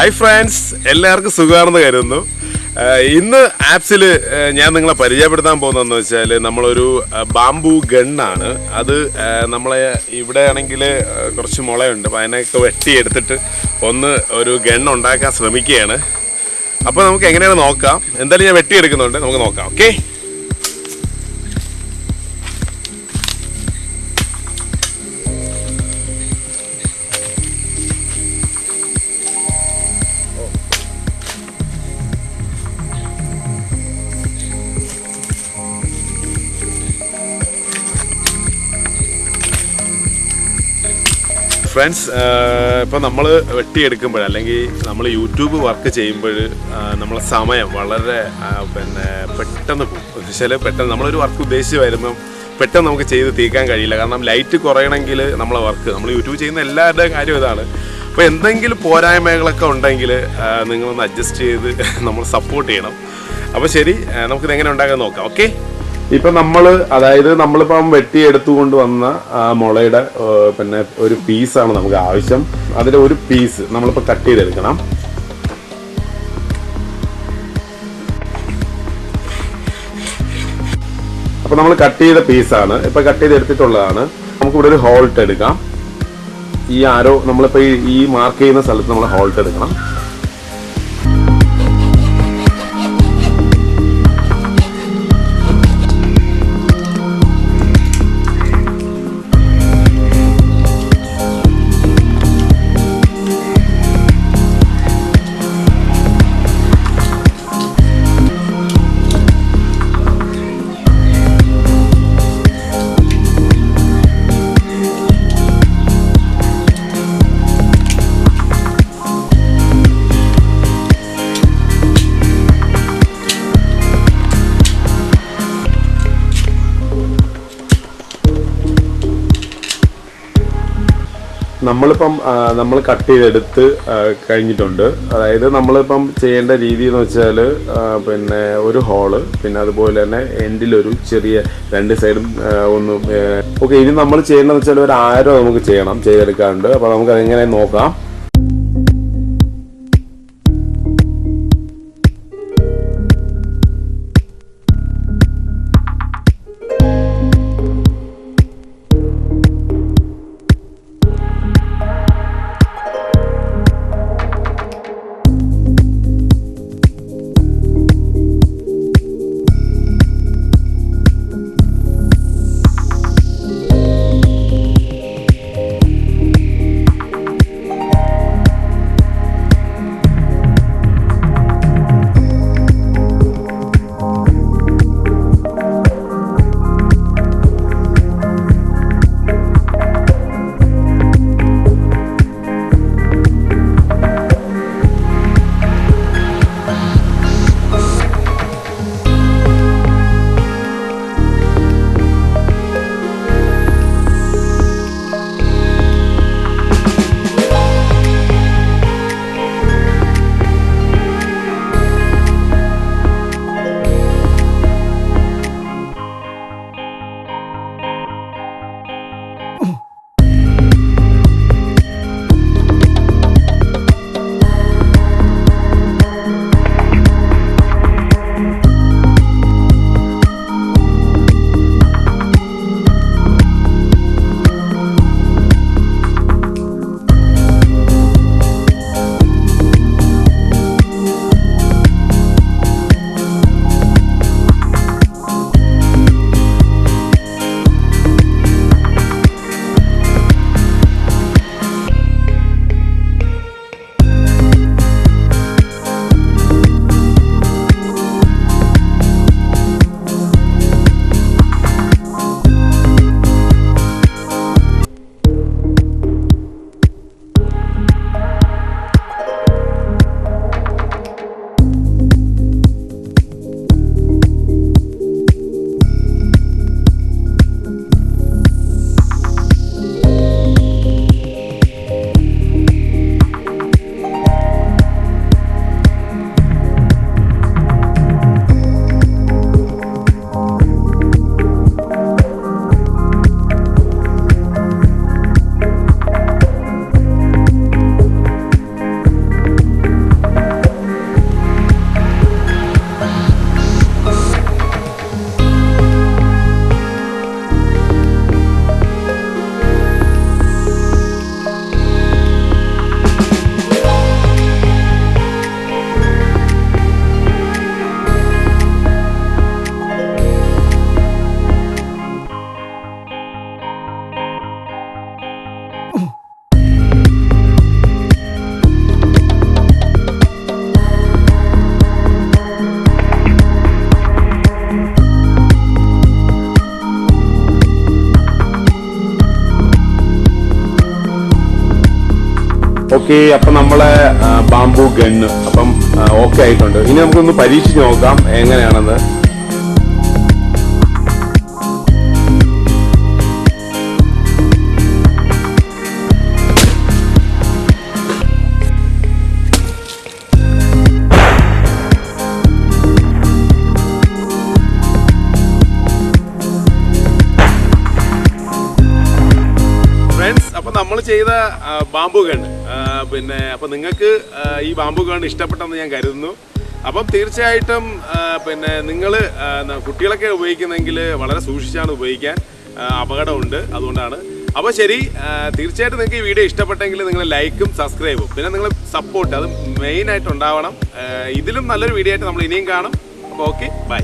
Hi friends, എല്ലാവർക്കും സുഖമാണെന്ന് കരുതുന്നു. ഇന്ന് ആപ്സിൽ ഞാൻ നിങ്ങളെ പരിചയപ്പെടുത്താൻ പോകുന്നതെന്ന് വെച്ചാൽ നമ്മളൊരു ബാംബു ഗണ്ണാണ്. അത് നമ്മളെ ഇവിടെ ആണെങ്കിൽ കുറച്ച് മുളയുണ്ട്, അപ്പോൾ അതിനൊക്കെ വെട്ടിയെടുത്തിട്ട് ഒരു ഗണ്ണ് ഉണ്ടാക്കാൻ ശ്രമിക്കുകയാണ്. അപ്പോൾ നമുക്ക് എങ്ങനെയാണ് നോക്കാം. എന്തായാലും ഞാൻ വെട്ടിയെടുക്കുന്നുണ്ട്, നമുക്ക് നോക്കാം. ഓക്കെ. ഫ്രണ്ട്സ്, ഇപ്പോൾ നമ്മൾ വെട്ടിയെടുക്കുമ്പോൾ അല്ലെങ്കിൽ നമ്മൾ യൂട്യൂബ് വർക്ക് ചെയ്യുമ്പോൾ നമ്മളെ സമയം വളരെ പെട്ടെന്ന് പോകും. വെച്ചാൽ പെട്ടെന്ന് നമ്മളൊരു വർക്ക് ഉദ്ദേശിച്ച് വരുമ്പം പെട്ടെന്ന് നമുക്ക് ചെയ്ത് തീർക്കാൻ കഴിയില്ല. കാരണം ലൈറ്റ് കുറയണമെങ്കിൽ നമ്മൾ യൂട്യൂബ് ചെയ്യുന്ന എല്ലാവരുടെയും കാര്യം ഇതാണ്. അപ്പോൾ എന്തെങ്കിലും പോരായ്മകളൊക്കെ ഉണ്ടെങ്കിൽ നിങ്ങളൊന്ന് അഡ്ജസ്റ്റ് ചെയ്ത് നമ്മൾ സപ്പോർട്ട് ചെയ്യണം. അപ്പോൾ ശരി, നമുക്കിത് എങ്ങനെ ഉണ്ടാക്കാൻ നോക്കാം. ഓക്കെ. ഇപ്പം നമ്മളിപ്പം വെട്ടിയെടുത്തുകൊണ്ട് വന്ന മുളയുടെ ഒരു പീസാണ് നമുക്ക് ആവശ്യം. അതിൻ്റെ ഒരു പീസ് നമ്മളിപ്പോൾ കട്ട് ചെയ്തെടുക്കണം. അപ്പോൾ നമ്മൾ കട്ട് ചെയ്ത പീസാണ് ഇപ്പം കട്ട് ചെയ്തെടുത്തിട്ടുള്ളതാണ്. നമുക്കിവിടെ ഒരു ഹോൾട്ട് എടുക്കാം. ഈ ആരോ നമ്മളിപ്പോൾ ഈ മാർക്ക് ചെയ്യുന്ന സ്ഥലത്ത് നമ്മൾ ഹോൾട്ട് എടുക്കണം. നമ്മൾ കട്ട് ചെയ്തെടുത്ത് കഴിഞ്ഞിട്ടുണ്ട്. അതായത് നമ്മളിപ്പം ചെയ്യേണ്ട രീതി എന്ന് വെച്ചാൽ ഒരു ഹോള്, പിന്നെ അതുപോലെ തന്നെ എൻഡിലൊരു ചെറിയ രണ്ട് സൈഡും ഓക്കെ. ഇനി നമ്മൾ ചെയ്യേണ്ടതെന്ന് വെച്ചാൽ ഒരു ആരോ നമുക്ക് ചെയ്തെടുക്കാറുണ്ട്. അപ്പോൾ നമുക്ക് അതെങ്ങനെ നോക്കാം. ഓക്കെ, അപ്പം നമ്മളെ ബാംബു ഗണ്ണ് അപ്പം ഓക്കെ ആയിട്ടുണ്ട്. ഇനി നമുക്കൊന്ന് പരീക്ഷിച്ച് നോക്കാം എങ്ങനെയാണെന്ന്. അപ്പം നമ്മൾ ചെയ്ത ബാംബു ഗൺ പിന്നെ അപ്പം നിങ്ങൾക്ക് ഈ ബാംബു ഗൺ ഇഷ്ടപ്പെട്ടെന്ന് ഞാൻ കരുതുന്നു. അപ്പം തീർച്ചയായിട്ടും പിന്നെ നിങ്ങൾ കുട്ടികളൊക്കെ ഉപയോഗിക്കുന്നെങ്കിൽ വളരെ സൂക്ഷിച്ചാണ് ഉപയോഗിക്കാൻ, അപകടമുണ്ട്. അതുകൊണ്ടാണ്. അപ്പോൾ ശരി, തീർച്ചയായിട്ടും നിങ്ങൾക്ക് ഈ വീഡിയോ ഇഷ്ടപ്പെട്ടെങ്കിൽ നിങ്ങൾ ലൈക്കും സബ്സ്ക്രൈബും പിന്നെ നിങ്ങൾ സപ്പോർട്ട് അത് മെയിനായിട്ട് ഉണ്ടാവണം. ഇതിലും നല്ലൊരു വീഡിയോ ആയിട്ട് നമ്മൾ ഇനിയും കാണും. അപ്പോൾ ഓക്കെ, ബൈ.